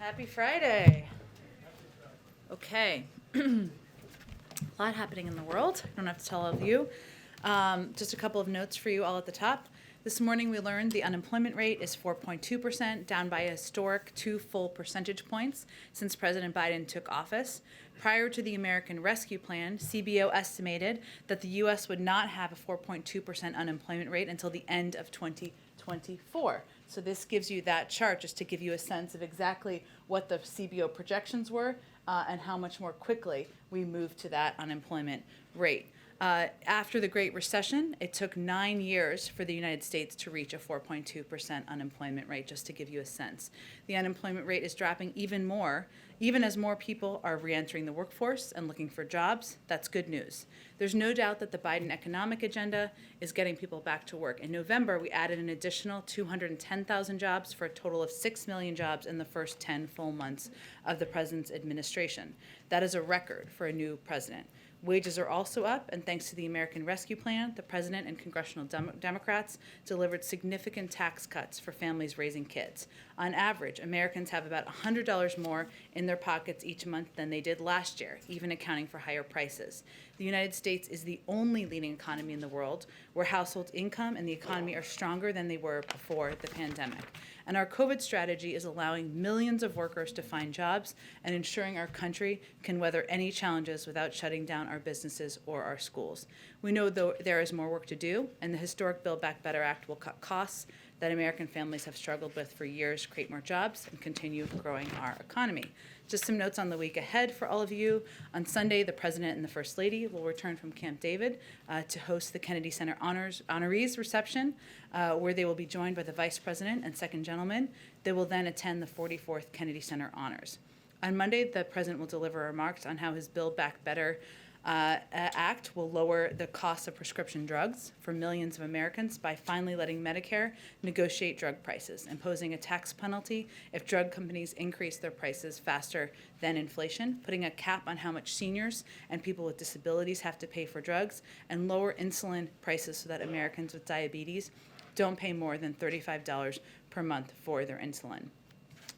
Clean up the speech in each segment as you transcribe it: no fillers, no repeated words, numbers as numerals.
Happy Friday. Okay. A lot happening in the world. I don't have to tell all of you. Just a couple of notes for you all at the top. This morning we learned the unemployment rate is 4.2%, down by a historic 2 full percentage points since President Biden took office. Prior to the American Rescue Plan, CBO estimated that the U.S. would not have a 4.2% unemployment rate until the end of 2024. So this gives you that chart just to give you a sense of exactly what the CBO projections were and how much more quickly we moved to that unemployment rate. After the Great Recession, it took 9 years for the United States to reach a 4.2% unemployment rate, just to give you a sense. The unemployment rate is dropping even more, even as more people are reentering the workforce and looking for jobs. That's good news. There's no doubt that the Biden economic agenda is getting people back to work. In November, we added an additional 210,000 jobs for a total of 6 million jobs in the first 10 full months of the president's administration. That is a record for a new president. Wages are also up, and thanks to the American Rescue Plan, the president and congressional Democrats delivered significant tax cuts for families raising kids. On average, Americans have about $100 more in their pockets each month than they did last year, even accounting for higher prices. The United States is the only leading economy in the world where household income and the economy are stronger than they were before the pandemic. And our COVID strategy is allowing millions of workers to find jobs and ensuring our country can weather any challenges without shutting down our businesses or our schools. We know, though, there is more work to do, and the historic Build Back Better Act will cut costs that American families have struggled with for years, create more jobs, and continue growing our economy. Just some notes on the week ahead for all of you. On Sunday, the President and the First Lady will return from Camp David to host the Kennedy Center honorees reception, where they will be joined by the Vice President and Second Gentleman. They will then attend the 44th Kennedy Center honors. On Monday, the President will deliver remarks on how his Build Back Better Act will lower the cost of prescription drugs for millions of Americans by finally letting Medicare negotiate drug prices, imposing a tax penalty if drug companies increase their prices faster than inflation, putting a cap on how much seniors and people with disabilities have to pay for drugs, and lower insulin prices so that Americans with diabetes don't pay more than $35 per month for their insulin.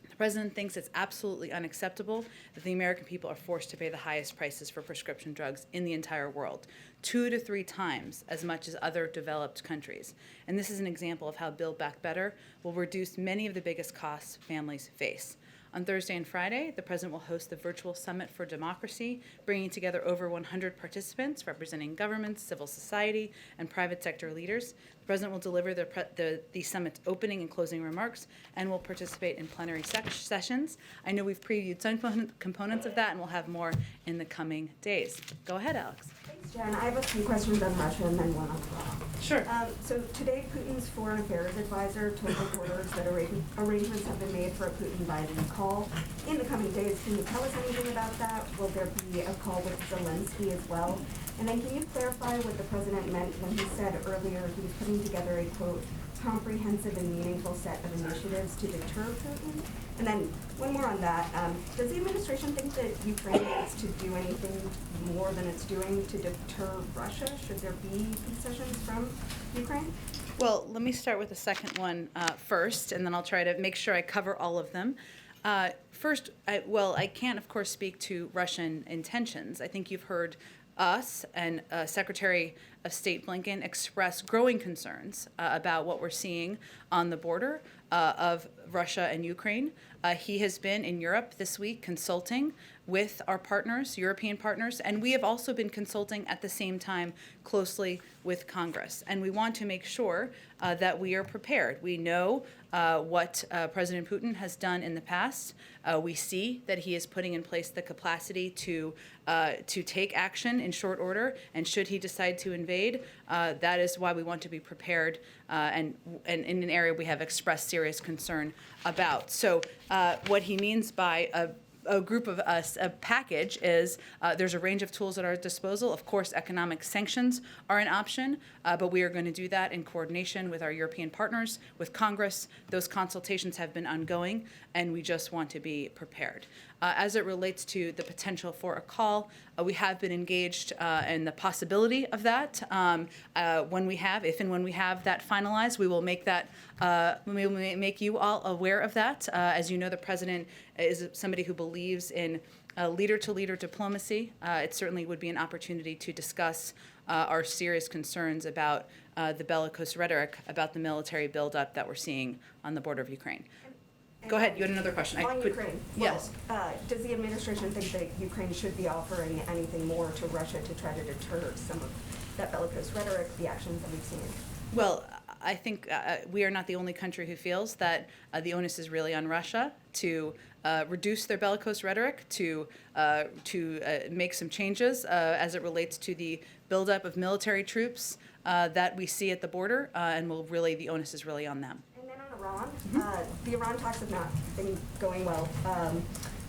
The President thinks it's absolutely unacceptable that the American people are forced to pay the highest prices for prescription drugs in the entire world, 2 to 3 times as much as other developed countries. And this is an example of how Build Back Better will reduce many of the biggest costs families face. On Thursday and Friday, the President will host the Virtual Summit for Democracy, bringing together over 100 participants representing governments, civil society, and private sector leaders. The President will deliver the summit's opening and closing remarks and will participate in plenary sessions. I know we've previewed some components of that, and we'll have more in the coming days. Go ahead, Alex. Thanks, Jen. I have a few questions on Russia and then one on Iran. Sure. So today, Putin's foreign affairs advisor told reporters that arrangements have been made for a Putin-Biden call in the coming days. Can you tell us anything about that? Will there be a call with Zelensky as well? And then can you clarify what the president meant when he said earlier he was putting together a, quote, comprehensive and meaningful set of initiatives to deter Putin? And then one more on that. Does the administration think that Ukraine needs to do anything more than it's doing to deter Russia? Should there be concessions from Ukraine? Well, let me start with the second one first, and then I'll try to make sure I cover all of them. First, I can't, of course, speak to Russian intentions. I think you've heard us and Secretary of State Blinken express growing concerns about what we're seeing on the border of Russia and Ukraine. He has been in Europe this week consulting with our partners, European partners, and we have also been consulting at the same time closely with Congress. And we want to make sure that we are prepared. We know what President Putin has done in the past. We see that he is putting in place the capacity to take action in short order, and should he decide to invade, that is why we want to be prepared and in an area we have expressed serious concern about. So what he means by a group of us, a package is there's a range of tools at our disposal. Of course, economic sanctions are an option, but we are going to do that in coordination with our European partners, with Congress. Those consultations have been ongoing, and we just want to be prepared. As it relates to the potential for a call, we have been engaged in the possibility of that. If and when we have that finalized, we will make that. We will make you all aware of that. As you know, the president is somebody who believes in leader-to-leader diplomacy. It certainly would be an opportunity to discuss our serious concerns about the bellicose rhetoric about the military buildup that we're seeing on the border of Ukraine. Go ahead. You had another question. On Ukraine. Yes. Does the administration think that Ukraine should be offering anything more to Russia to try to deter some of that bellicose rhetoric, the actions that we've seen? Well, I think we are not the only country who feels that the onus is really on Russia to reduce their bellicose rhetoric, to make some changes as it relates to the buildup of military troops that we see at the border, and the onus is really on them. And then on Iran, the Iran talks have not been going well.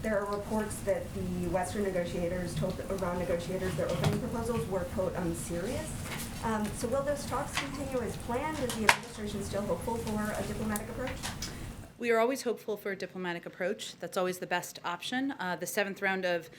There are reports that the Western negotiators told the Iran negotiators their opening proposals were, quote, unserious. So will those talks continue as planned? Is the administration still hopeful for a diplomatic approach? We are always hopeful for a diplomatic approach. That's always the best option. The seventh round of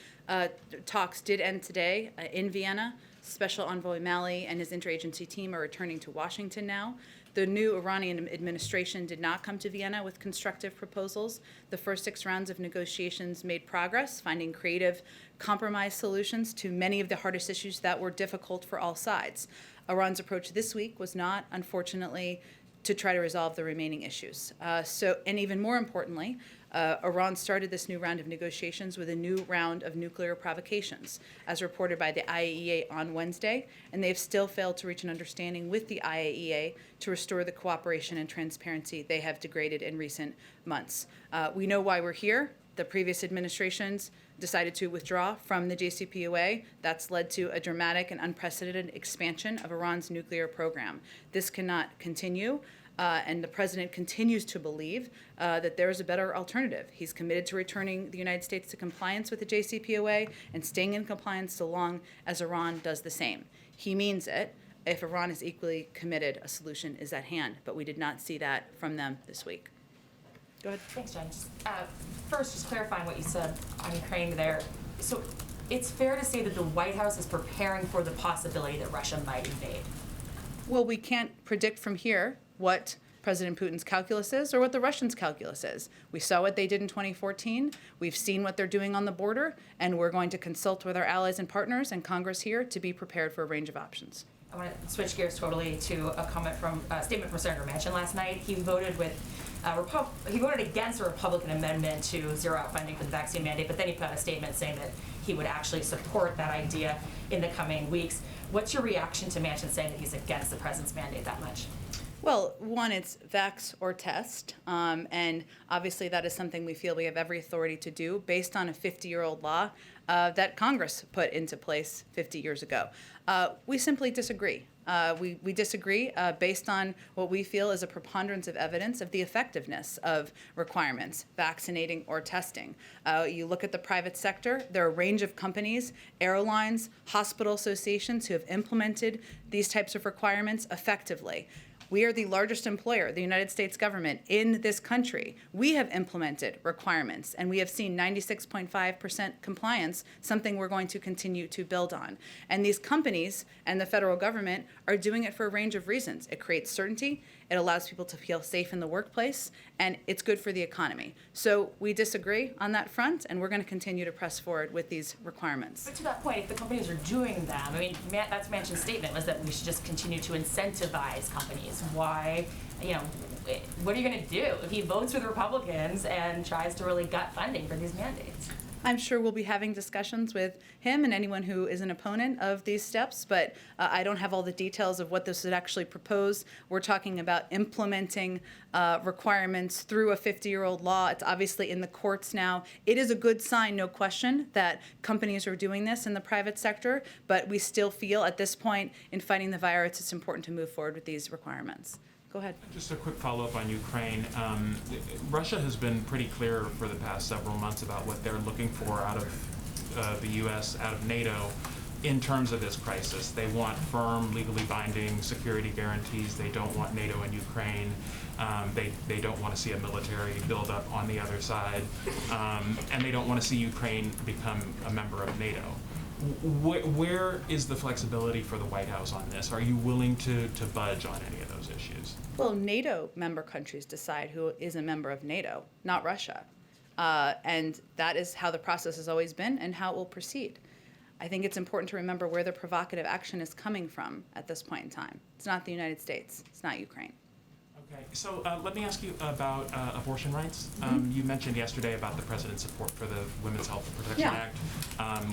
talks did end today in Vienna. Special Envoy Malley and his interagency team are returning to Washington now. The new Iranian administration did not come to Vienna with constructive proposals. The first 6 rounds of negotiations made progress, finding creative compromise solutions to many of the hardest issues that were difficult for all sides. Iran's approach this week was not, unfortunately, to try to resolve the remaining issues. And even more importantly, Iran started this new round of negotiations with a new round of nuclear provocations, as reported by the IAEA on Wednesday, and they've still failed to reach an understanding with the IAEA to restore the cooperation and transparency they have degraded in recent months. We know why we're here. The previous administrations decided to withdraw from the JCPOA. That's led to a dramatic and unprecedented expansion of Iran's nuclear program. This cannot continue. And the president continues to believe that there is a better alternative. He's committed to returning the United States to compliance with the JCPOA and staying in compliance so long as Iran does the same. He means it. If Iran is equally committed, a solution is at hand. But we did not see that from them this week. Go ahead. Thanks, Jen. First, just clarifying what you said on Ukraine there. So it's fair to say that the White House is preparing for the possibility that Russia might invade. Well, we can't predict from here what President Putin's calculus is or what the Russians' calculus is. We saw what they did in 2014. We've seen what they're doing on the border, and we're going to consult with our allies and partners and Congress here to be prepared for a range of options. I want to switch gears totally to a statement from Senator Manchin last night. He voted against a Republican amendment to zero out funding for the vaccine mandate, but then he put out a statement saying that he would actually support that idea in the coming weeks. What's your reaction to Manchin saying that he's against the president's mandate that much? Well, one, it's vax or test, and obviously that is something we feel we have every authority to do based on a 50-year-old law that Congress put into place 50 years ago. We simply disagree. We disagree based on what we feel is a preponderance of evidence of the effectiveness of requirements, vaccinating or testing. You look at the private sector, there are a range of companies, airlines, hospital associations who have implemented these types of requirements effectively. We are the largest employer, the United States government, in this country. We have implemented requirements, and we have seen 96.5% compliance, something we're going to continue to build on. And these companies and the federal government are doing it for a range of reasons. It creates certainty, it allows people to feel safe in the workplace, and it's good for the economy. So we disagree on that front, and we're going to continue to press forward with these requirements. But to that point, if the companies are doing them, I mean, that's Manchin's statement, was that we should just continue to incentivize companies. Why, what are you going to do if he votes with Republicans and tries to really gut funding for these mandates? I'm sure we'll be having discussions with him and anyone who is an opponent of these steps, but I don't have all the details of what this would actually propose. We're talking about implementing requirements through a 50-year-old law. It's obviously in the courts now. It is a good sign, no question, that companies are doing this in the private sector, but we still feel at this point in fighting the virus, it's important to move forward with these requirements. Go ahead. Just a quick follow-up on Ukraine. Russia has been pretty clear for the past several months about what they're looking for out of the U.S., out of NATO, in terms of this crisis. They want firm, legally binding security guarantees. They don't want NATO in Ukraine. They don't want to see a military buildup on the other side. And they don't want to see Ukraine become a member of NATO. Where is the flexibility for the White House on this? Are you willing to budge on any of those issues? Well, NATO member countries decide who is a member of NATO, not Russia. And that is how the process has always been and how it will proceed. I think it's important to remember where the provocative action is coming from at this point in time. It's not the United States. It's not Ukraine. Okay, so let me ask you about abortion rights. You mentioned yesterday about the president's support for the Women's Health Protection Act,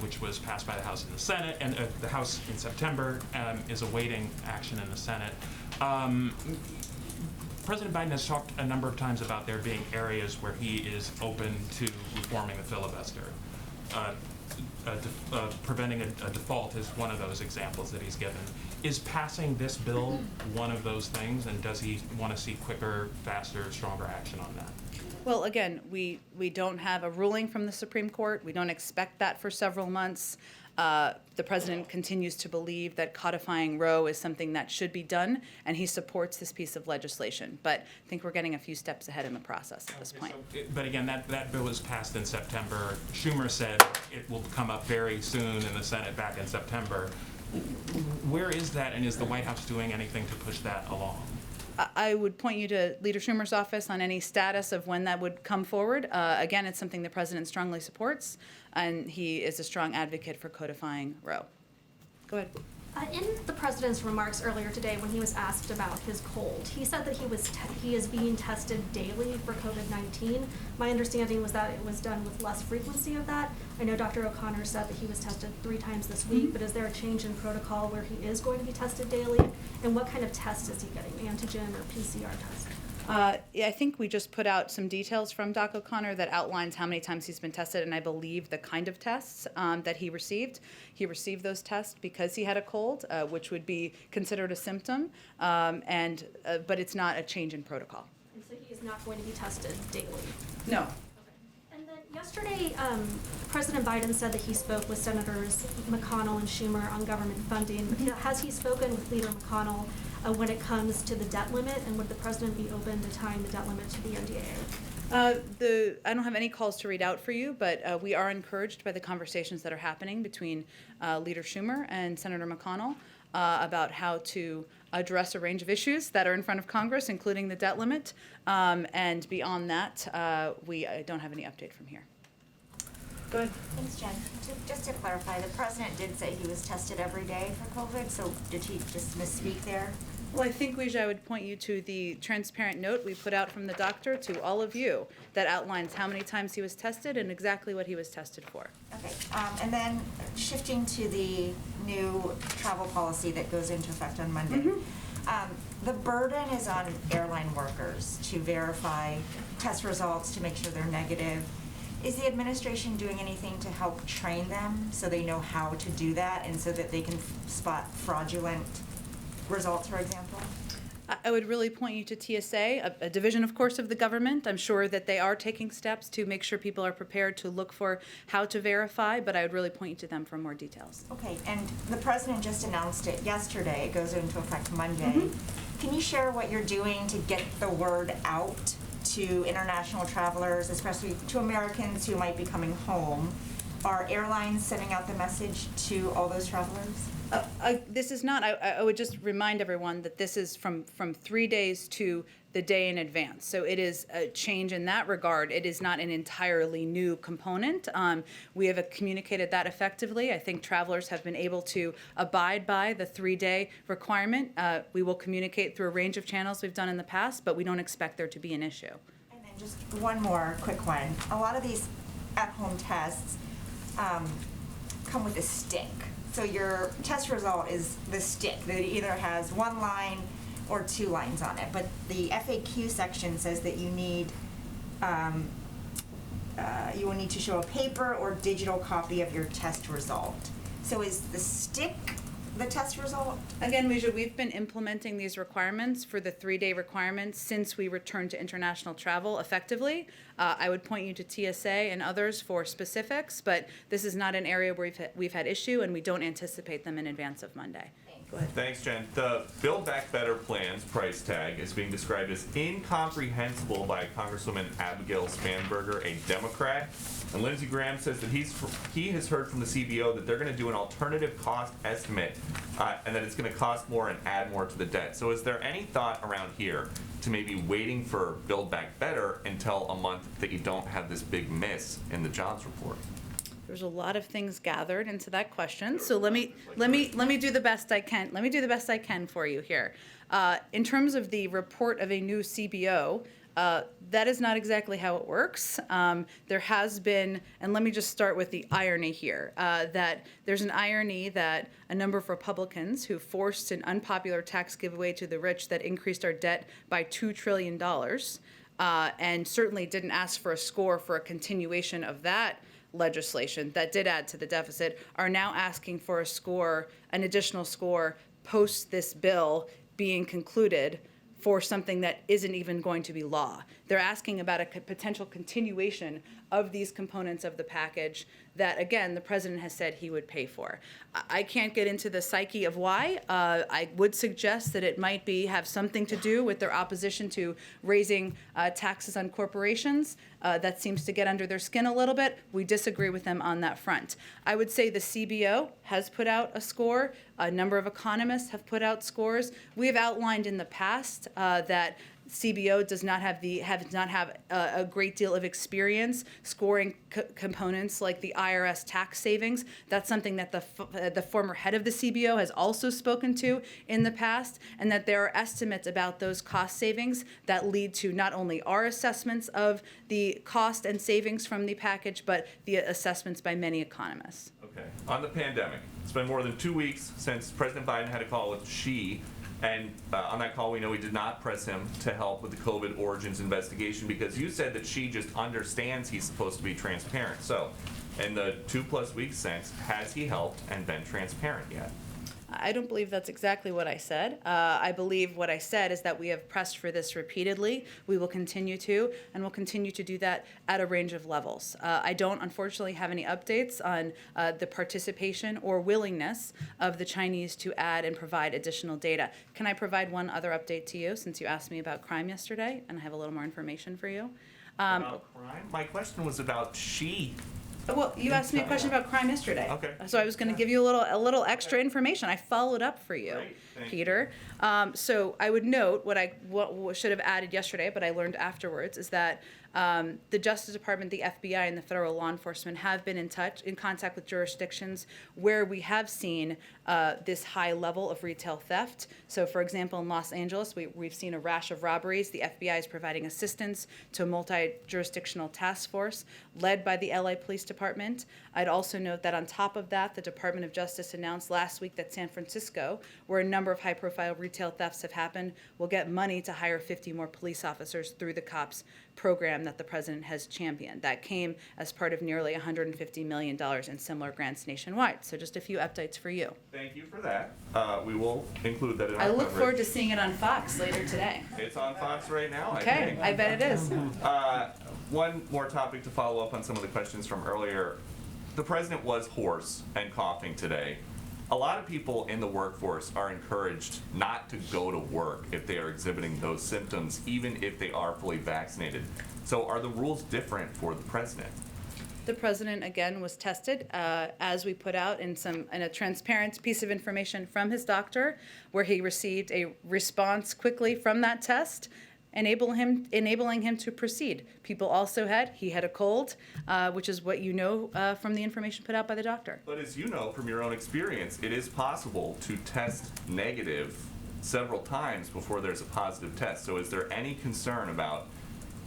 which was passed by the House and the Senate, and the House in September is awaiting action in the Senate. President Biden has talked a number of times about there being areas where he is open to reforming the filibuster. Preventing a default is one of those examples that he's given. Is passing this bill one of those things, and does he want to see quicker, faster, stronger action on that? Well, again, we don't have a ruling from the Supreme Court. We don't expect that for several months. The president continues to believe that codifying Roe is something that should be done, and he supports this piece of legislation. But I think we're getting a few steps ahead in the process at this point. But again, that bill was passed in September. Schumer said it will come up very soon in the Senate back in September. Where is that, and is the White House doing anything to push that along? I would point you to Leader Schumer's office on any status of when that would come forward. Again, it's something the president strongly supports, and he is a strong advocate for codifying Roe. Go ahead. In the president's remarks earlier today, when he was asked about his cold, he said that he is being tested daily for COVID-19. My understanding was that it was done with less frequency of that. I know Dr. O'Connor said that he was tested 3 times this week, but is there a change in protocol where he is going to be tested daily? And what kind of test is he getting, antigen or PCR test? Yeah, I think we just put out some details from Doc O'Connor that outlines how many times he's been tested, and I believe the kind of tests that he received. He received those tests because he had a cold, which would be considered a symptom, but it's not a change in protocol. And so he is not going to be tested daily? No. And then yesterday, President Biden said that he spoke with Senators McConnell and Schumer on government funding. Has he spoken with Leader McConnell when it comes to the debt limit, and would the president be open to tying the debt limit to the NDAA? I don't have any calls to read out for you, but we are encouraged by the conversations that are happening between Leader Schumer and Senator McConnell about how to address a range of issues that are in front of Congress, including the debt limit. And beyond that, we don't have any update from here. Go ahead. Thanks, Jen. Just to clarify, the president did say he was tested every day for COVID, so did he just misspeak there? Well, I think, Weijia, I would point you to the transparent note we put out from the doctor to all of you that outlines how many times he was tested and exactly what he was tested for. Okay, and then shifting to the new travel policy that goes into effect on Monday. The burden is on airline workers to verify test results to make sure they're negative. Is the administration doing anything to help train them so they know how to do that and so that they can spot fraudulent results, for example? I would really point you to TSA, a division, of course, of the government. I'm sure that they are taking steps to make sure people are prepared to look for how to verify, but I would really point you to them for more details. Okay, and the president just announced it yesterday. It goes into effect Monday. Can you share what you're doing to get the word out to international travelers, especially to Americans who might be coming home? Are airlines sending out the message to all those travelers? This is not, I would just remind everyone that this is from 3 days to the day in advance. So it is a change in that regard. It is not an entirely new component. We have communicated that effectively. I think travelers have been able to abide by the 3-day requirement. We will communicate through a range of channels we've done in the past, but we don't expect there to be an issue. And then just one more quick one. A lot of these at-home tests come with a stick. So your test result is the stick that either has 1 line or 2 lines on it. But the FAQ section says that you need, you will need to show a paper or digital copy of your test result. So is the stick the test result? Again, we've been implementing these requirements for the 3-day requirements since we returned to international travel effectively. I would point you to TSA and others for specifics, but this is not an area where we've had issue, and we don't anticipate them in advance of Monday. Go ahead. Thanks, Jen. The Build Back Better plan's price tag is being described as incomprehensible by Congresswoman Abigail Spanberger, a Democrat. And Lindsey Graham says that he has heard from the CBO that they're going to do an alternative cost estimate and that it's going to cost more and add more to the debt. So is there any thought around here to maybe waiting for Build Back Better until a month that you don't have this big miss in the jobs report? There's a lot of things gathered into that question, so let me do the best I can. Let me do the best I can for you here. In terms of the report of a new CBO, that is not exactly how it works. There has been, and let me just start with the irony here, that there's an irony that a number of Republicans who forced an unpopular tax giveaway to the rich that increased our debt by $2 trillion, and certainly didn't ask for a score for a continuation of that legislation that did add to the deficit, are now asking for a score, an additional score, post this bill being concluded for something that isn't even going to be law. They're asking about a potential continuation of these components of the package that, again, the president has said he would pay for. I can't get into the psyche of why. I would suggest that it might have something to do with their opposition to raising taxes on corporations. That seems to get under their skin a little bit. We disagree with them on that front. I would say the CBO has put out a score. A number of economists have put out scores. We have outlined in the past that CBO does not have a great deal of experience scoring components like the IRS tax savings. That's something that the former head of the CBO has also spoken to in the past, and that there are estimates about those cost savings that lead to not only our assessments of the cost and savings from the package, but the assessments by many economists. Okay. On the pandemic, it's been more than 2 weeks since President Biden had a call with Xi. And on that call, we know he did not press him to help with the COVID origins investigation because you said that Xi just understands he's supposed to be transparent. So, in the 2+ weeks since, has he helped and been transparent yet? I don't believe that's exactly what I said. I believe what I said is that we have pressed for this repeatedly. We will continue to, and we'll continue to do that at a range of levels. I don't, unfortunately, have any updates on the participation or willingness of the Chinese to add and provide additional data. Can I provide one other update to you, since you asked me about crime yesterday, and I have a little more information for you? About crime? My question was about Xi. Well, you asked me a question about crime yesterday. Okay. So I was going to give you a little extra information. I followed up for you, Great. Thank Peter. So I would note what should have added yesterday, but I learned afterwards, is that the Justice Department, the FBI, and the federal law enforcement have been in contact with jurisdictions where we have seen this high level of retail theft. So, for example, in Los Angeles, we've seen a rash of robberies. The FBI is providing assistance to a multi-jurisdictional task force led by the LA Police Department. I'd also note that on top of that, the Department of Justice announced last week that San Francisco, where a number of high-profile retail thefts have happened, will get money to hire 50 more police officers through the COPS program that the president has championed. That came as part of nearly $150 million in similar grants nationwide. So just a few updates for you. Thank you for that. We will include that in our I look coverage. forward to seeing it on Fox later today. It's on Fox right now, I Okay, think. I bet it is. One more topic to follow up on some of the questions from earlier. The president was hoarse and coughing today. A lot of people in the workforce are encouraged not to go to work if they are exhibiting those symptoms, even if they are fully vaccinated. So are the rules different for the president? The president, again, was tested, as we put out in a transparent piece of information from his doctor, where he received a response quickly from that test, enabling him to proceed. People also he had a cold, which is what you know from the information put out by the doctor. But as you know from your own experience, it is possible to test negative several times before there's a positive test. So is there any concern about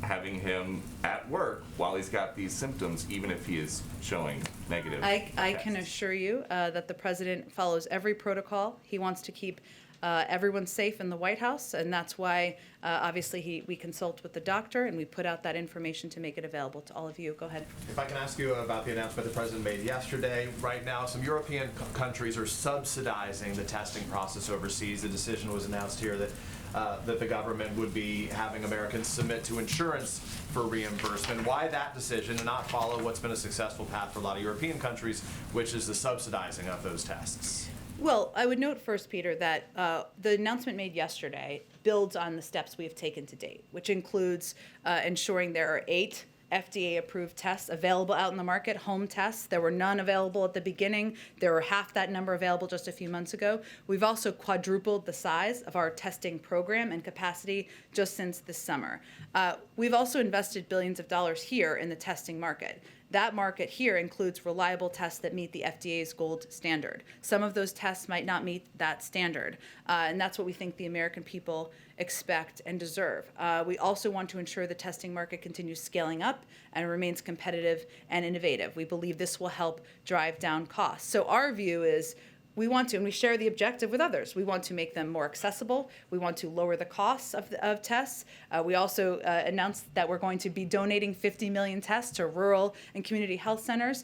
having him at work while he's got these symptoms, even if he is showing negative I can tests? assure you that the president follows every protocol. He wants to keep Everyone's safe in the White House, and that's why, obviously, we consult with the doctor, and we put out that information to make it available to all of you. Go ahead. If I can ask you about the announcement the president made yesterday. Right now, some European countries are subsidizing the testing process overseas. The decision was announced here that the government would be having Americans submit to insurance for reimbursement. Why that decision and not follow what's been a successful path for a lot of European countries, which is the subsidizing of those tests? Well, I would note first, Peter, that the announcement made yesterday builds on the steps we have taken to date, which includes ensuring there are 8 FDA-approved tests available out in the market, home tests. There were none available at the beginning. There were half that number available just a few months ago. We've also quadrupled the size of our testing program and capacity just since this summer. We've also invested billions of dollars here in the testing market. That market here includes reliable tests that meet the FDA's gold standard. Some of those tests might not meet that standard, and that's what we think the American people expect and deserve. We also want to ensure the testing market continues scaling up and remains competitive and innovative. We believe this will help drive down costs. So our view is we want to, and we share the objective with others, we want to make them more accessible. We want to lower the costs of tests. We also announced that we're going to be donating 50 million tests to rural and community health centers.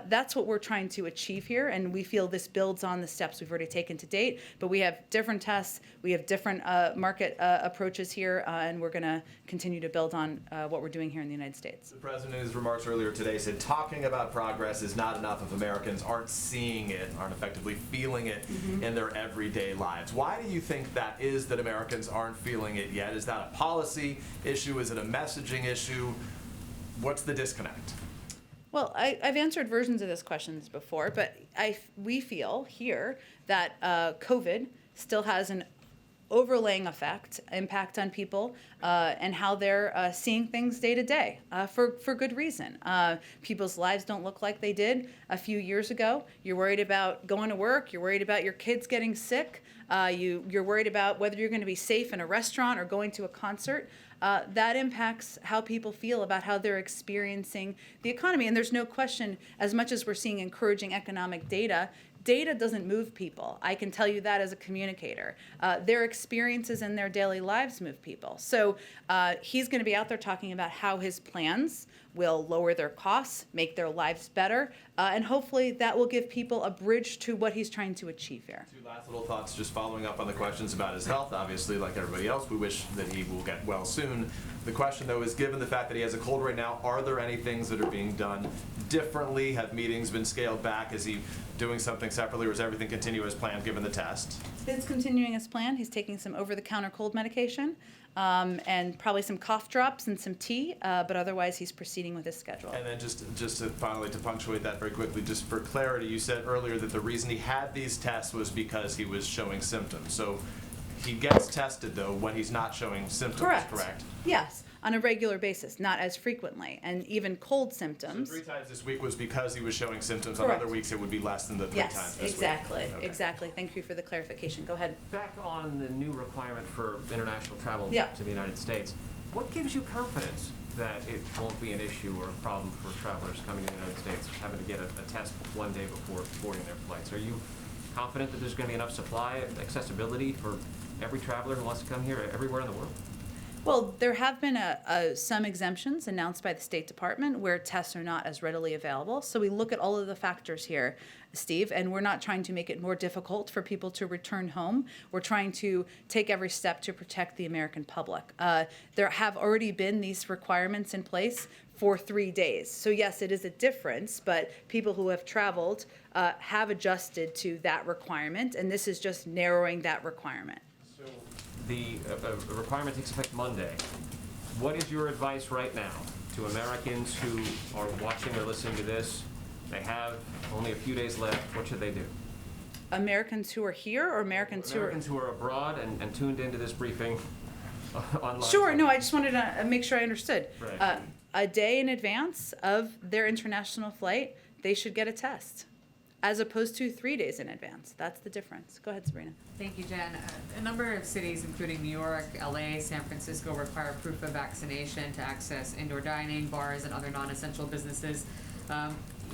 That's what we're trying to achieve here, and we feel this builds on the steps we've already taken to date. But we have different tests, we have different market approaches here, and we're going to continue to build on what we're doing here in the United States. The president, in his remarks earlier today, said talking about progress is not enough if Americans aren't seeing it, aren't effectively feeling it in their everyday lives. Why do you think that is that Americans aren't feeling it yet? Is that a policy issue? Is it a messaging issue? What's the disconnect? Well, I've answered versions of this questions before, but we feel here that COVID still has an overlaying impact on people and how they're seeing things day to day for good reason. People's lives don't look like they did a few years ago. You're worried about going to work. You're worried about your kids getting sick. You're worried about whether you're going to be safe in a restaurant or going to a concert. That impacts how people feel about how they're experiencing the economy. And there's no question, as much as we're seeing encouraging economic data, data doesn't move people. I can tell you that as a communicator. Their experiences in their daily lives move people. So he's going to be out there talking about how his plans will lower their costs, make their lives better, and hopefully that will give people a bridge to what he's trying to achieve here. 2 last little thoughts, just following up on the questions about his health. Obviously, like everybody else, we wish that he will get well soon. The question, though, is given the fact that he has a cold right now, are there any things that are being done differently? Have meetings been scaled back? Is he doing something separately, or does everything continue as planned given the test? It's continuing as planned. He's taking some over-the-counter cold medication and probably some cough drops and some tea, but otherwise he's proceeding with his schedule. And then just to finally, to punctuate that very quickly, just for clarity, you said earlier that the reason he had these tests was because he was showing symptoms. So he gets tested, though, when he's not showing symptoms, correct? Yes, on a regular basis, not as frequently, and even cold symptoms. So 3 times this week was because he was showing symptoms. Correct. On other weeks, it would be less than the 3 times Yes, this exactly, week. Okay. exactly. Thank you for the clarification. Go ahead. Back on the new requirement for international travel Yeah. to the United States, what gives you confidence that it won't be an issue or a problem for travelers coming to the United States having to get a test one day before boarding their flights? Are you confident that there's going to be enough supply, accessibility for every traveler who wants to come here everywhere in the world? Well, there have been some exemptions announced by the State Department where tests are not as readily available. So we look at all of the factors here, Steve, and we're not trying to make it more difficult for people to return home. We're trying to take every step to protect the American public. There have already been these requirements in place for 3 days. So yes, it is a difference, but people who have traveled have adjusted to that requirement, and this is just narrowing that requirement. The requirement takes effect Monday. What is your advice right now to Americans who are watching or listening to this? They have only a few days left. What should they do? Americans who are here or Americans who are abroad and tuned into this briefing online? Sure, no, I just wanted to make sure I understood. Right. A day in advance of their international flight, they should get a test, as opposed to 3 days in advance. That's the difference. Go ahead, Sabrina. Thank you, Jen. A number of cities, including New York, LA, San Francisco, require proof of vaccination to access indoor dining, bars, and other non-essential businesses.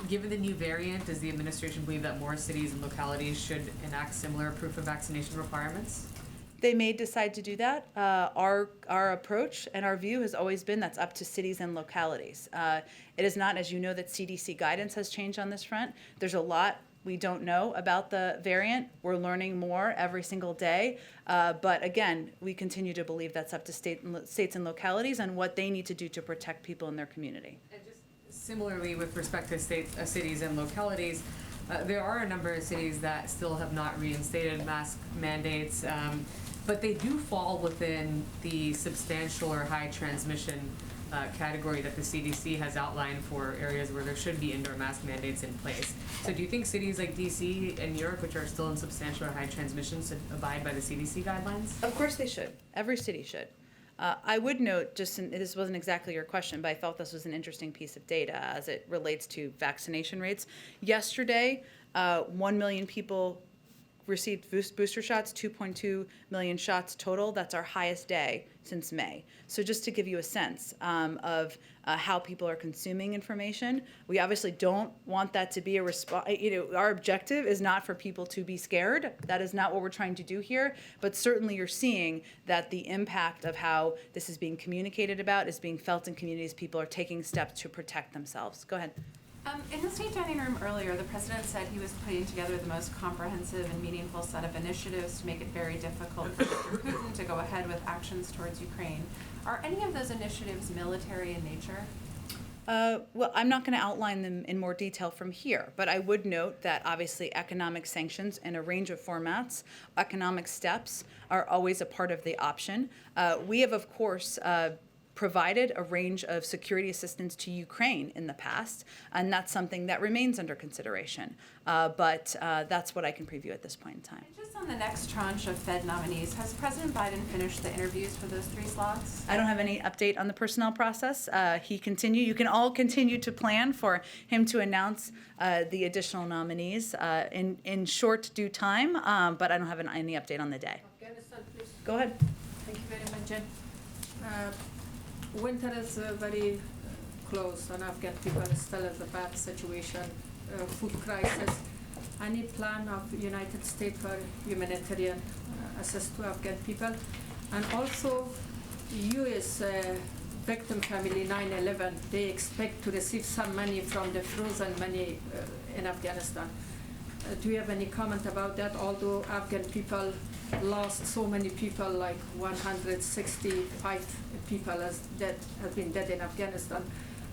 Given the new variant, does the administration believe that more cities and localities should enact similar proof of vaccination requirements? They may decide to do that. Our approach and our view has always been that's up to cities and localities. It is not, as you know, that CDC guidance has changed on this front. There's a lot we don't know about the variant. We're learning more every single day. But again, we continue to believe that's up to states and localities and what they need to do to protect people in their community. And just similarly, with respect to cities and localities, there are a number of cities that still have not reinstated mask mandates, but they do fall within the substantial or high transmission category that the CDC has outlined for areas where there should be indoor mask mandates in place. So do you think cities like DC and New York, which are still in substantial or high transmission, should abide by the CDC guidelines? Of course they should. Every city should. I would note, this wasn't exactly your question, but I felt this was an interesting piece of data as it relates to vaccination rates. Yesterday, 1 million people received booster shots, 2.2 million shots total. That's our highest day since May. So just to give you a sense of how people are consuming information, we obviously don't want that to be a response. Our objective is not for people to be scared. That is not what we're trying to do here. But certainly you're seeing that the impact of how this is being communicated about is being felt in communities. People are taking steps to protect themselves. Go ahead. In the state dining room earlier, the president said he was putting together the most comprehensive and meaningful set of initiatives to make it very difficult for Mr. Putin to go ahead with actions towards Ukraine. Are any of those initiatives military in nature? Well, I'm not going to outline them in more detail from here, but I would note that obviously economic sanctions in a range of formats, economic steps are always a part of the option. We have, of course, provided a range of security assistance to Ukraine in the past, and that's something that remains under consideration. But that's what I can preview at this point in time. And just on the next tranche of Fed nominees, has President Biden finished the interviews for those 3 slots? I don't have any update on the personnel process. You can all continue to plan for him to announce the additional nominees in short due time, but I don't have any update on the day. Afghanistan, please. Go ahead. Thank you very much, Jen. Winter is very close, and Afghan people are still in a bad situation, food crisis. Any plan of the United States for humanitarian assist to Afghan people? And also, U.S. Victim family 9/11, they expect to receive some money from the frozen money in Afghanistan. Do you have any comment about that? Although Afghan people lost so many people, like 165 people have been dead in Afghanistan,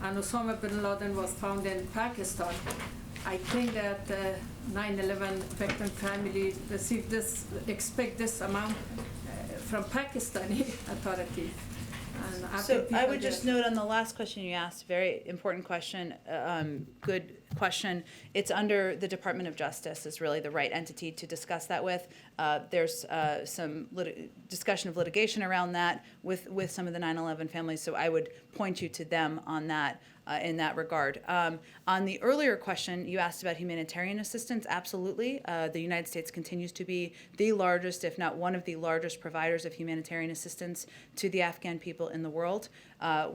and Osama bin Laden was found in Pakistan. I think that 9/11 victim family expect this amount from Pakistani authority. And Afghan So I people would just note on the last question you asked, very important question, good question. It's under the Department of Justice is really the right entity to discuss that with. There's some discussion of litigation around that with some of the 9/11 families, so I would point you to them on that. In that regard. On the earlier question, you asked about humanitarian assistance. Absolutely. The United States continues to be the largest, if not one of the largest providers of humanitarian assistance to the Afghan people in the world.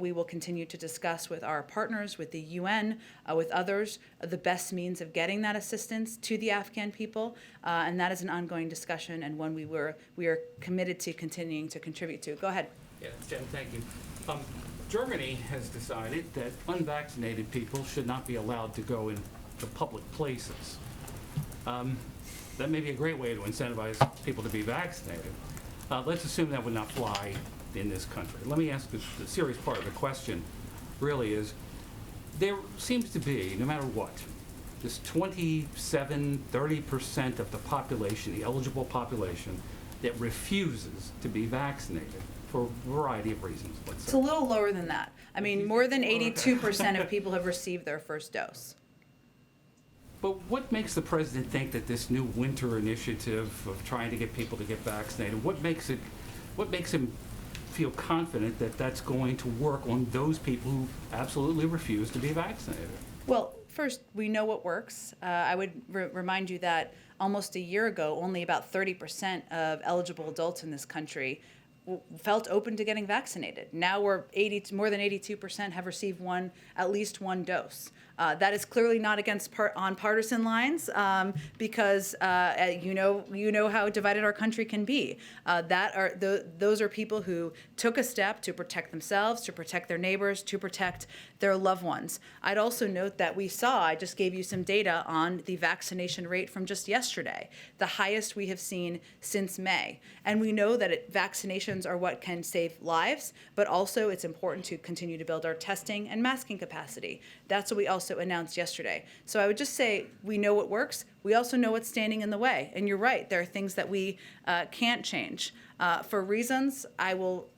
We will continue to discuss with our partners, with the UN, with others, the best means of getting that assistance to the Afghan people. And that is an ongoing discussion and one we are committed to continuing to contribute to. Go ahead. Yeah, Jen, thank you. Germany has decided that unvaccinated people should not be allowed to go into public places. That may be a great way to incentivize people to be vaccinated. Let's assume that would not fly in this country. Let me ask the serious part of the question really is, there seems to be, no matter what, this 27-30% of the population, the eligible population, that refuses to be vaccinated for a variety of reasons. It's a little lower than that. I mean, more than 82% of people have received their first dose. But what makes the president think that this new winter initiative of trying to get people to get vaccinated, what makes him feel confident that that's going to work on those people who absolutely refuse to be vaccinated? Well, first, we know what works. I would remind you that almost a year ago, only about 30% of eligible adults in this country felt open to getting vaccinated. Now we're more than 82% have received at least one dose. That is clearly not on partisan lines, because you know how divided our country can be. Those are people who took a step to protect themselves, to protect their neighbors, to protect their loved ones. I'd also note that I just gave you some data on the vaccination rate from just yesterday, the highest we have seen since May. And we know that vaccinations are what can save lives, but also it's important to continue to build our testing and masking capacity. That's what we also announced yesterday. So I would just say we know what works. We also know what's standing in the way. And you're right, there are things that we can't change. For reasons I will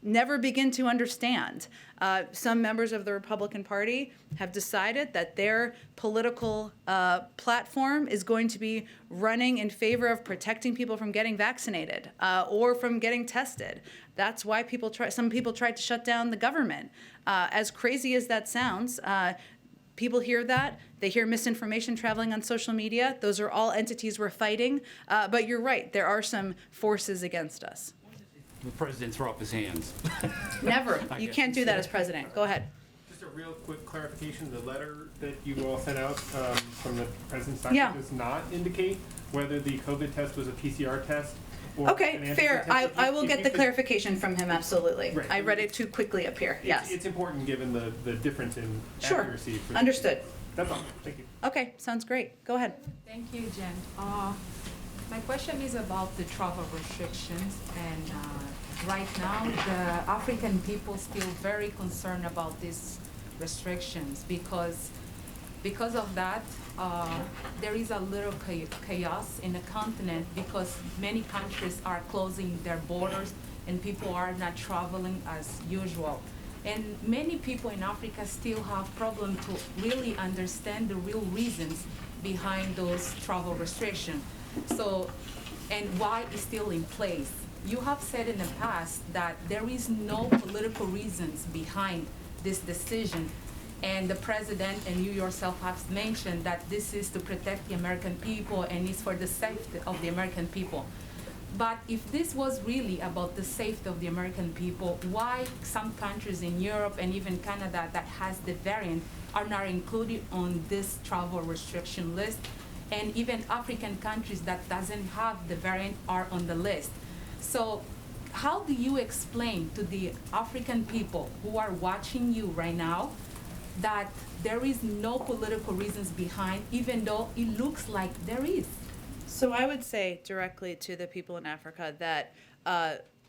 never begin to understand, some members of the Republican Party have decided that their political platform is going to be running in favor of protecting people from getting vaccinated or from getting tested. That's why some people tried to shut down the government. As crazy as that sounds, people hear that. They hear misinformation traveling on social media. Those are all entities we're fighting. But you're right, there are some forces against us. The president throw up his hands. Never. You can't do that as president. Go ahead. Just a real quick clarification, the letter that you all sent out from the president's Yeah. document does not indicate whether the COVID test was a PCR test or Okay, an antigen fair. test. I will If get you the could- clarification from him, absolutely. Right. I read it too quickly up here, yes. It's important given the difference in Sure, accuracy. for the- understood. That's all, thank you. Okay, sounds great. Go ahead. Thank you, Jen. My question is about the travel restrictions, and right now the African people still very concerned about these restrictions because of that there is a little chaos in the continent because many countries are closing their borders and people are not traveling as usual. And many people in Africa still have problem to really understand the real reasons behind those travel restrictions. So, and why it's still in place. You have said in the past that there is no political reasons behind this decision. And the president and you yourself have mentioned that this is to protect the American people and it's for the safety of the American people. But if this was really about the safety of the American people, why some countries in Europe and even Canada that has the variant are not included on this travel restriction list? And even African countries that doesn't have the variant are on the list. So how do you explain to the African people who are watching you right now that there is no political reasons behind, even though it looks like there is? So I would say directly to the people in Africa that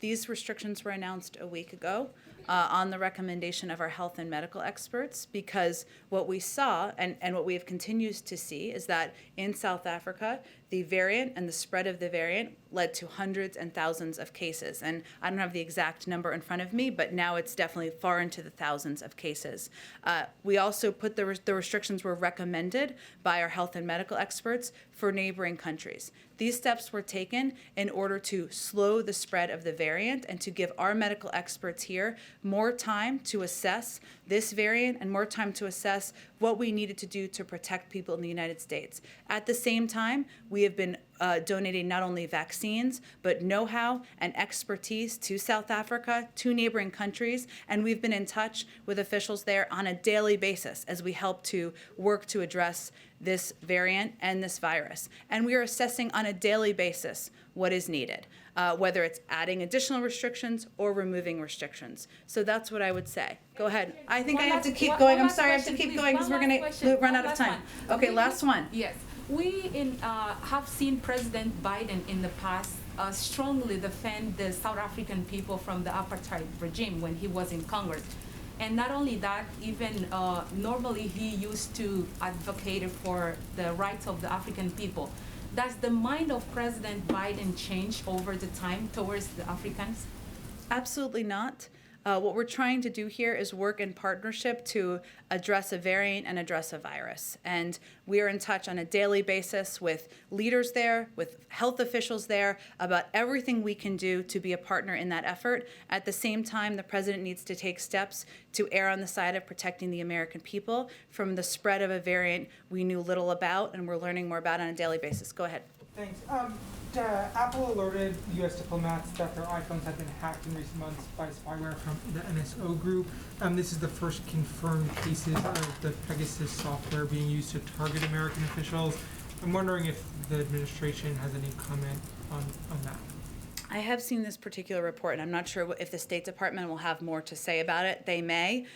these restrictions were announced a week ago on the recommendation of our health and medical experts, because what we saw and what we have continued to see is that in South Africa, the variant and the spread of the variant led to hundreds and thousands of cases. And I don't have the exact number in front of me, but now it's definitely far into the thousands of cases. We also put the restrictions were recommended by our health and medical experts for neighboring countries. These steps were taken in order to slow the spread of the variant and to give our medical experts here more time to assess this variant and more time to assess what we needed to do to protect people in the United States. At the same time, we have been donating not only vaccines, but know-how and expertise to South Africa, to neighboring countries, and we've been in touch with officials there on a daily basis as we help to work to address this variant and this virus. And we are assessing on a daily basis what is needed, whether it's adding additional restrictions or removing restrictions. So that's what I would say. Go ahead. I think I have to keep going. I'm sorry, I have to keep going because we're going to run out of time. Okay, last one. Yes. We have seen President Biden in the past strongly defend the South African people from the apartheid regime when he was in Congress. And not only that, even normally he used to advocate for the rights of the African people. Does the mind of President Biden change over the time towards the Africans? Absolutely not. What we're trying to do here is work in partnership to address a variant and address a virus. And we are in touch on a daily basis with leaders there, with health officials there, about everything we can do to be a partner in that effort. At the same time, the president needs to take steps to err on the side of protecting the American people from the spread of a variant we knew little about and we're learning more about on a daily basis. Go ahead. Thanks. Apple alerted U.S. diplomats that their iPhones have been hacked in recent months by spyware from the NSO group. This is the first confirmed cases of the Pegasus software being used to target American officials. I'm wondering if the administration has any comment on that. I have seen this particular report, and I'm not sure if the State Department will have more to say about it. They may.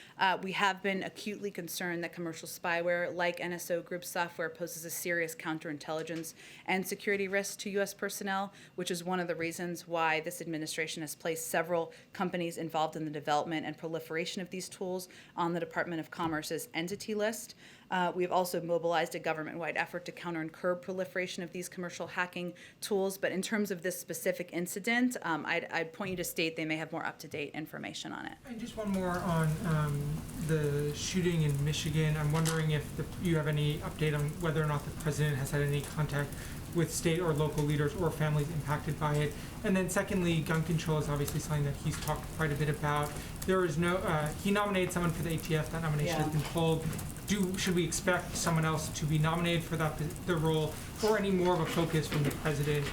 We have been acutely concerned that commercial spyware, like NSO Group software, poses a serious counterintelligence and security risk to U.S. personnel, which is one of the reasons why this administration has placed several companies involved in the development and proliferation of these tools on the Department of Commerce's entity list. We have also mobilized a government-wide effort to counter and curb proliferation of these commercial hacking tools. But in terms of this specific incident, I'd point you to State. They may have more up-to-date information on it. And just one more on the shooting in Michigan. I'm wondering if you have any update on whether or not the president has had any contact with state or local leaders or families impacted by it. And then secondly, gun control is obviously something that he's talked quite a bit about. There is no, he nominated someone for the ATF. That nomination has been pulled. Should we expect someone else to be nominated for the role, or any more of a focus from the president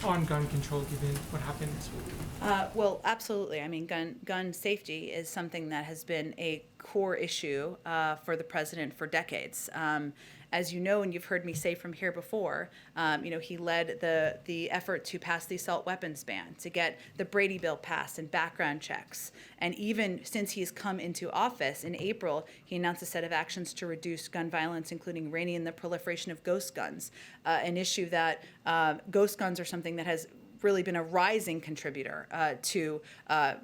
on gun control, given what happened this week? Well, absolutely. I mean, gun safety is something that has been a core issue for the president for decades. As you know, and you've heard me say from here before, he led the effort to pass the assault weapons ban, to get the Brady Bill passed and background checks. And even since he's come into office in April, he announced a set of actions to reduce gun violence, including reining in the proliferation of ghost guns, an issue that ghost guns are something that has really been a rising contributor to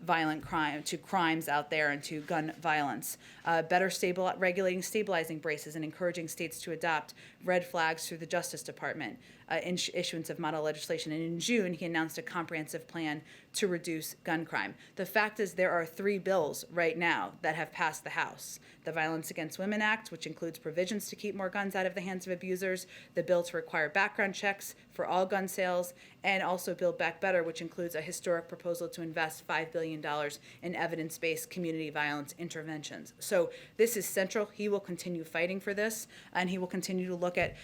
violent crime, to crimes out there, and to gun violence. Better regulating stabilizing braces and encouraging states to adopt red flags through the Justice Department, issuance of model legislation. And in June, he announced a comprehensive plan to reduce gun crime. The fact is there are 3 bills right now that have passed the House. The Violence Against Women Act, which includes provisions to keep more guns out of the hands of abusers, the bill to require background checks for all gun sales, and also Build Back Better, which includes a historic proposal to invest $5 billion in evidence-based community violence interventions. So this is central. He will continue fighting for this, and he will continue to look at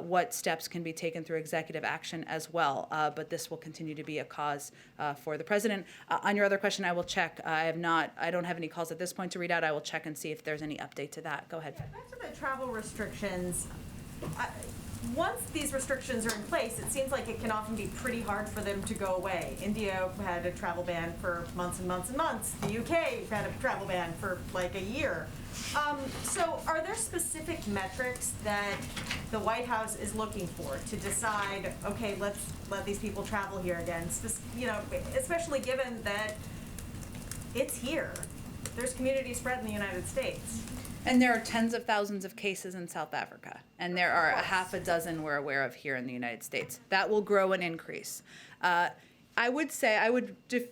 what steps can be taken through executive action as well. But this will continue to be a cause for the president. On your other question, I will check. I don't have any calls at this point to read out. I will check and see if there's any update to that. Go ahead. Yeah, back to the travel restrictions. Once these restrictions are in place, it seems like it can often be pretty hard for them to go away. India had a travel ban for months and months and months. The UK had a travel ban for like a year. So are there specific metrics that the White House is looking for to decide, okay, let's let these people travel here again? Especially given that it's here. There's community spread in the United States. And there are tens of thousands of cases in South Africa, and there are a half a dozen we're aware of here in the United States. That will grow and increase. I would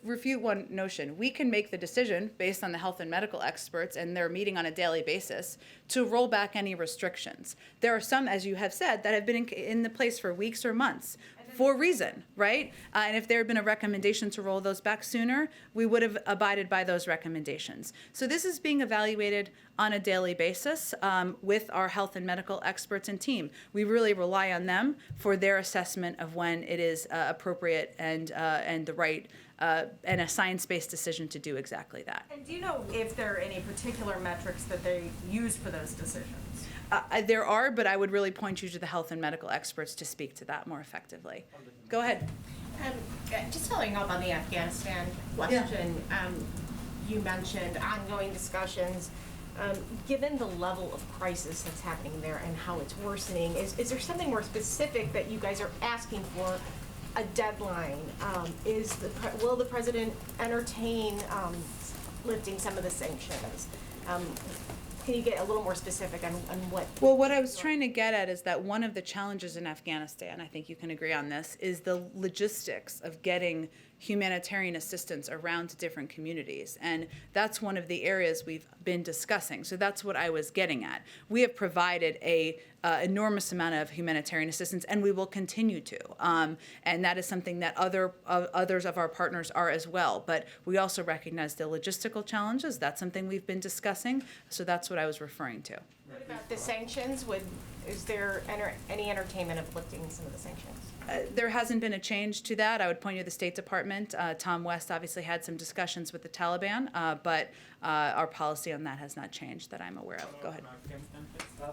refute one notion. We can make the decision based on the health and medical experts, and they're meeting on a daily basis, to roll back any restrictions. There are some, as you have said, that have been in the place for weeks or months. For a reason, right? And if there had been a recommendation to roll those back sooner, we would have abided by those recommendations. So this is being evaluated on a daily basis with our health and medical experts and team. We really rely on them for their assessment of when it is appropriate and the right and a science-based decision to do exactly that. And do you know if there are any particular metrics that they use for those decisions? There are, but I would really point you to the health and medical experts to speak to that more effectively. Go ahead. Just following up on the Afghanistan question, you mentioned ongoing discussions. Given the level of crisis that's happening there and how it's worsening, is there something more specific that you guys are asking for? A deadline? Will the president entertain lifting some of the sanctions? Can you get a little more specific on what? Well, what I was trying to get at is that one of the challenges in Afghanistan, I think you can agree on this, is the logistics of getting humanitarian assistance around to different communities. And that's one of the areas we've been discussing. So that's what I was getting at. We have provided a enormous amount of humanitarian assistance, and we will continue to. And that is something that others of our partners are as well. But we also recognize the logistical challenges. That's something we've been discussing. So that's what I was referring to. What about the sanctions? Is there any entertainment of lifting some of the sanctions? There hasn't been a change to that. I would point you to the State Department. Tom West obviously had some discussions with the Taliban, but our policy on that has not changed that I'm aware of. Go ahead.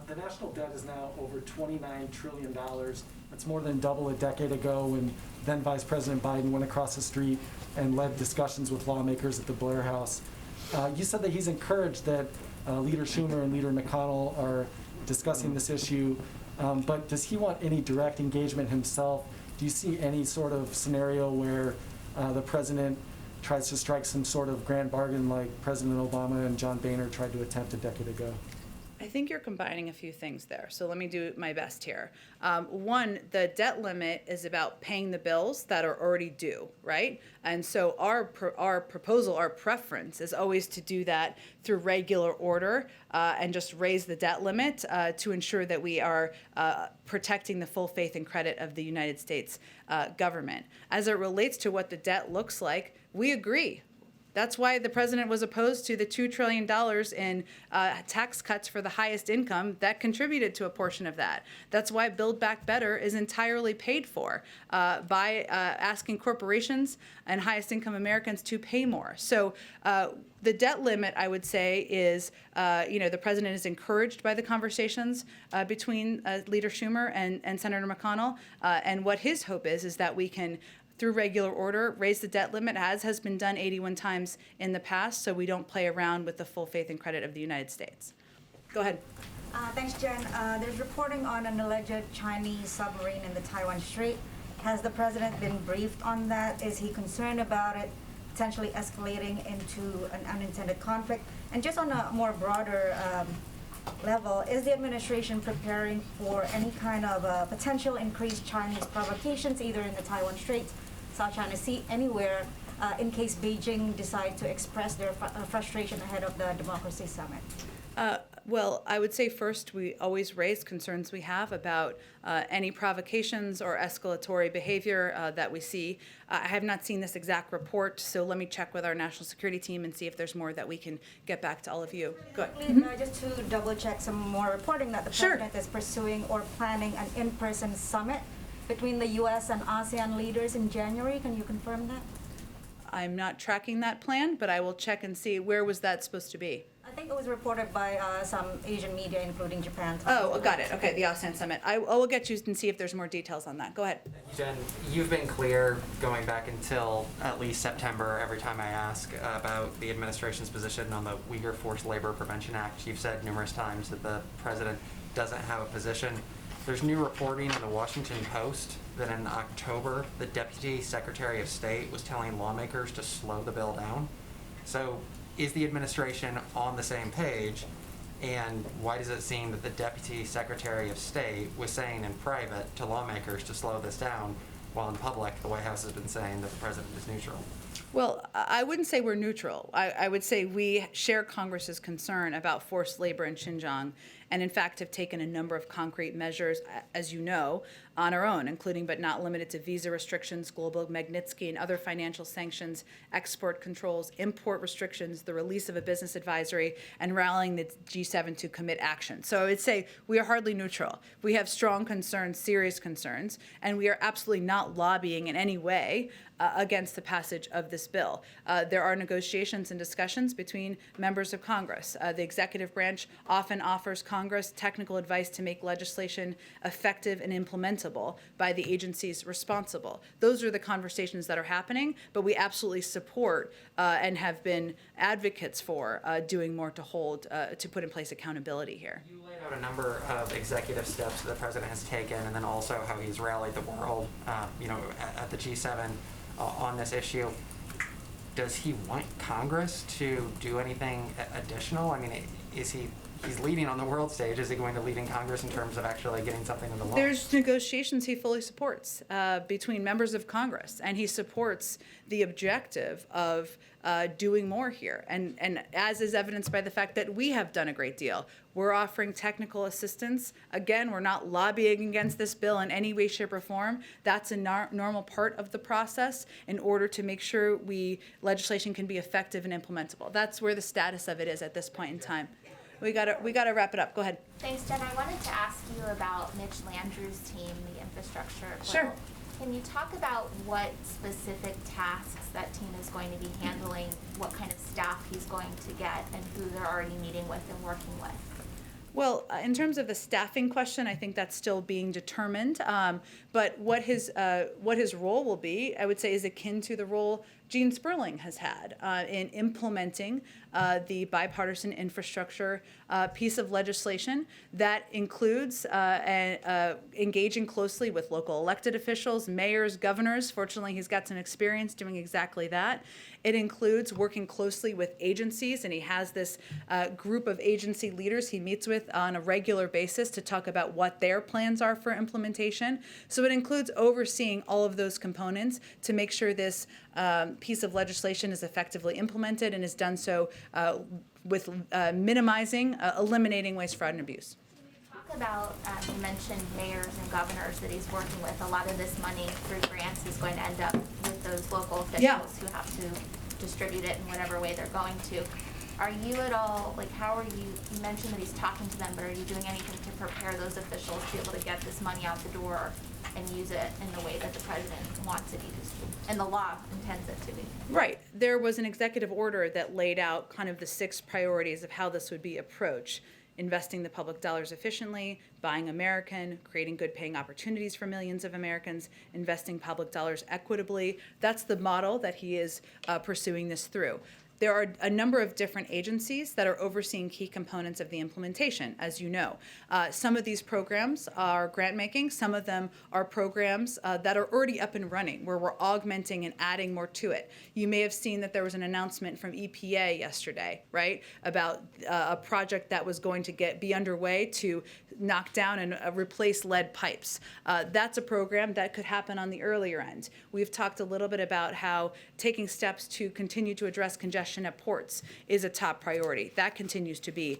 The national debt is now over $29 trillion. That's more than double a decade ago when then Vice President Biden went across the street and led discussions with lawmakers at the Blair House. You said that he's encouraged that Leader Schumer and Leader McConnell are discussing this issue, but does he want any direct engagement himself? Do you see any sort of scenario where the president tries to strike some sort of grand bargain like President Obama and John Boehner tried to attempt a decade ago? I think you're combining a few things there, so let me do my best here. One, the debt limit is about paying the bills that are already due, right? And so our proposal, our preference is always to do that through regular order and just raise the debt limit to ensure that we are protecting the full faith and credit of the United States government. As it relates to what the debt looks like, we agree. That's why the president was opposed to the $2 trillion in tax cuts for the highest income that contributed to a portion of that. That's why Build Back Better is entirely paid for by asking corporations and highest income Americans to pay more. So the debt limit, I would say, is, the president is encouraged by the conversations between Leader Schumer and Senator McConnell. And what his hope is that we can, through regular order, raise the debt limit, as has been done 81 times in the past, so we don't play around with the full faith and credit of the United States. Go ahead. Thanks, Jen. There's reporting on an alleged Chinese submarine in the Taiwan Strait. Has the president been briefed on that? Is he concerned about it potentially escalating into an unintended conflict? And just on a more broader level, is the administration preparing for any kind of potential increased Chinese provocations, either in the Taiwan Strait, South China Sea, anywhere, in case Beijing decide to express their frustration ahead of the Democracy Summit? Well, I would say first, we always raise concerns we have about any provocations or escalatory behavior that we see. I have not seen this exact report, so let me check with our national security team and see if there's more that we can get back to all of you. Go ahead. Just to double check some more reporting that the president is pursuing or planning an in-person summit between the U.S. and ASEAN leaders in January. Can you confirm that? I'm not tracking that plan, but I will check and see. Where was that supposed to be? I think it was reported by some Asian media, including Japan. Oh, got it. Okay, the ASEAN Summit. I will get you and see if there's more details on that. Go ahead. Jen, you've been clear going back until at least September every time I ask about the administration's position on the Uyghur Forced Labor Prevention Act. You've said numerous times that the president doesn't have a position. There's new reporting in the Washington Post that in October, the Deputy Secretary of State was telling lawmakers to slow the bill down. So is the administration on the same page? And why does it seem that the Deputy Secretary of State was saying in private to lawmakers to slow this down, while in public the White House has been saying that the president is neutral? Well, I wouldn't say we're neutral. I would say we share Congress's concern about forced labor in Xinjiang, and in fact have taken a number of concrete measures, as you know, on our own, including but not limited to visa restrictions, global Magnitsky and other financial sanctions, export controls, import restrictions, the release of a business advisory, and rallying the G7 to commit action. So I would say we are hardly neutral. We have strong concerns, serious concerns, and we are absolutely not lobbying in any way against the passage of this bill. There are negotiations and discussions between members of Congress. The executive branch often offers Congress technical advice to make legislation effective and implementable by the agencies responsible. Those are the conversations that are happening, but we absolutely support and have been advocates for doing more to put in place accountability here. You laid out a number of executive steps that the president has taken, and then also how he's rallied the world, at the G7 on this issue. Does he want Congress to do anything additional? I mean, he's leading on the world stage. Is he going to lead in Congress in terms of actually getting something in the law? There's negotiations he fully supports between members of Congress, and he supports the objective of doing more here. And as is evidenced by the fact that we have done a great deal. We're offering technical assistance. Again, we're not lobbying against this bill in any way, shape, or form. That's a normal part of the process in order to make sure legislation can be effective and implementable. That's where the status of it is at this point in time. We gotta wrap it up. Go ahead. Thanks, Jen. I wanted to ask you about Mitch Landrieu's team, the infrastructure. Sure. Can you talk about what specific tasks that team is going to be handling, what kind of staff he's going to get, and who they're already meeting with and working with? Well, in terms of the staffing question, I think that's still being determined. But what his role will be, I would say, is akin to the role Gene Sperling has had in implementing the bipartisan infrastructure piece of legislation that includes engaging closely with local elected officials, mayors, governors. Fortunately, he's got some experience doing exactly that. It includes working closely with agencies, and he has this group of agency leaders he meets with on a regular basis to talk about what their plans are for implementation. So it includes overseeing all of those components to make sure this piece of legislation is effectively implemented and is done so with eliminating waste, fraud, and abuse. Talk about, you mentioned mayors and governors that he's working with. A lot of this money through grants is going to end up with those local officials who have to distribute it in whatever way they're going to. Are you at all, like, how are you mentioned that he's talking to them, but are you doing anything to prepare those officials to be able to get this money out the door and use it in the way that the president wants it used and the law intends it to be? Right. There was an executive order that laid out kind of the 6 priorities of how this would be approached. Investing the public dollars efficiently, buying American, creating good paying opportunities for millions of Americans, investing public dollars equitably. That's the model that he is pursuing this through. There are a number of different agencies that are overseeing key components of the implementation, as you know. Some of these programs are grant making. Some of them are programs that are already up and running, where we're augmenting and adding more to it. You may have seen that there was an announcement from EPA yesterday, right, about a project that was going to be underway to knock down and replace lead pipes. That's a program that could happen on the earlier end. We've talked a little bit about how taking steps to continue to address congestion at ports is a top priority. That continues to be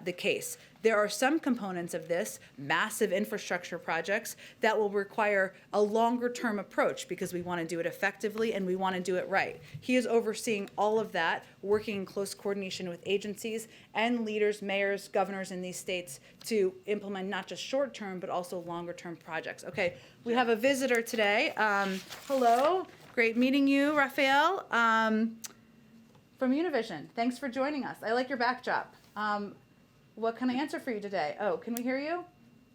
the case. There are some components of this, massive infrastructure projects, that will require a longer-term approach because we want to do it effectively and we want to do it right. He is overseeing all of that, working in close coordination with agencies and leaders, mayors, governors in these states to implement not just short-term but also longer-term projects. Okay, we have a visitor today. Hello, great meeting you, Raphael. From Univision. Thanks for joining us. I like your backdrop. What can I answer for you today? Oh, can we hear you?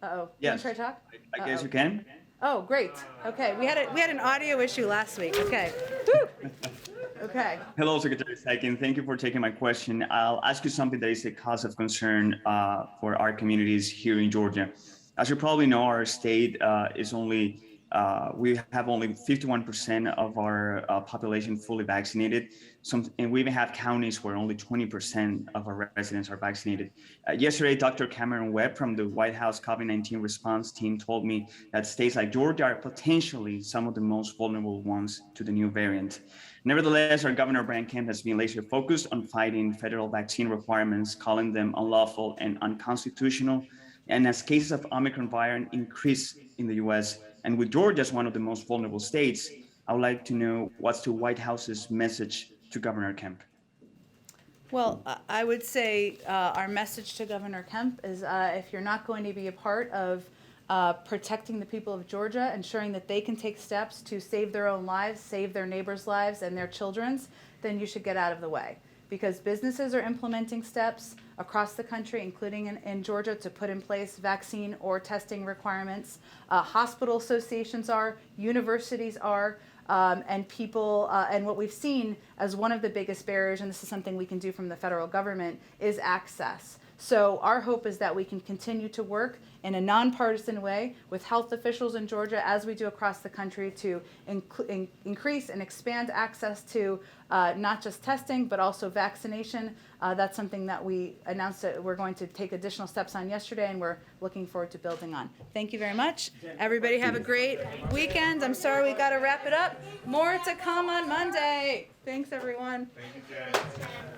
Uh-oh. Yes. Can you try to talk? I guess you can. Oh, great. Okay. We had an audio issue last week. Okay. Woo! Okay. Hello, Secretary Psaki. Thank you for taking my question. I'll ask you something that is a cause of concern for our communities here in Georgia. As you probably know, our state is only we have only 51% of our population fully vaccinated. And we even have counties where only 20% of our residents are vaccinated. Yesterday, Dr. Cameron Webb from the White House COVID-19 response team told me that states like Georgia are potentially some of the most vulnerable ones to the new variant. Nevertheless, our Governor Brian Kemp has been laser focused on fighting federal vaccine requirements, calling them unlawful and unconstitutional. And as cases of Omicron variant increase in the US, and with Georgia as one of the most vulnerable states, I would like to know what's the White House's message to Governor Kemp. Well, I would say our message to Governor Kemp is if you're not going to be a part of protecting the people of Georgia, ensuring that they can take steps to save their own lives, save their neighbors' lives and their children's, then you should get out of the way. Because businesses are implementing steps across the country, including in Georgia, to put in place vaccine or testing requirements. Hospital associations are, universities are, and people, and what we've seen as one of the biggest barriers, and this is something we can do from the federal government, is access. So our hope is that we can continue to work in a nonpartisan way with health officials in Georgia, as we do across the country, to increase and expand access to not just testing, but also vaccination. That's something that we announced that we're going to take additional steps on yesterday, and we're looking forward to building on. Thank you very much. Everybody have a great weekend. I'm sorry we got to wrap it up. More to come on Monday. Thanks, everyone. Thank you, Jen.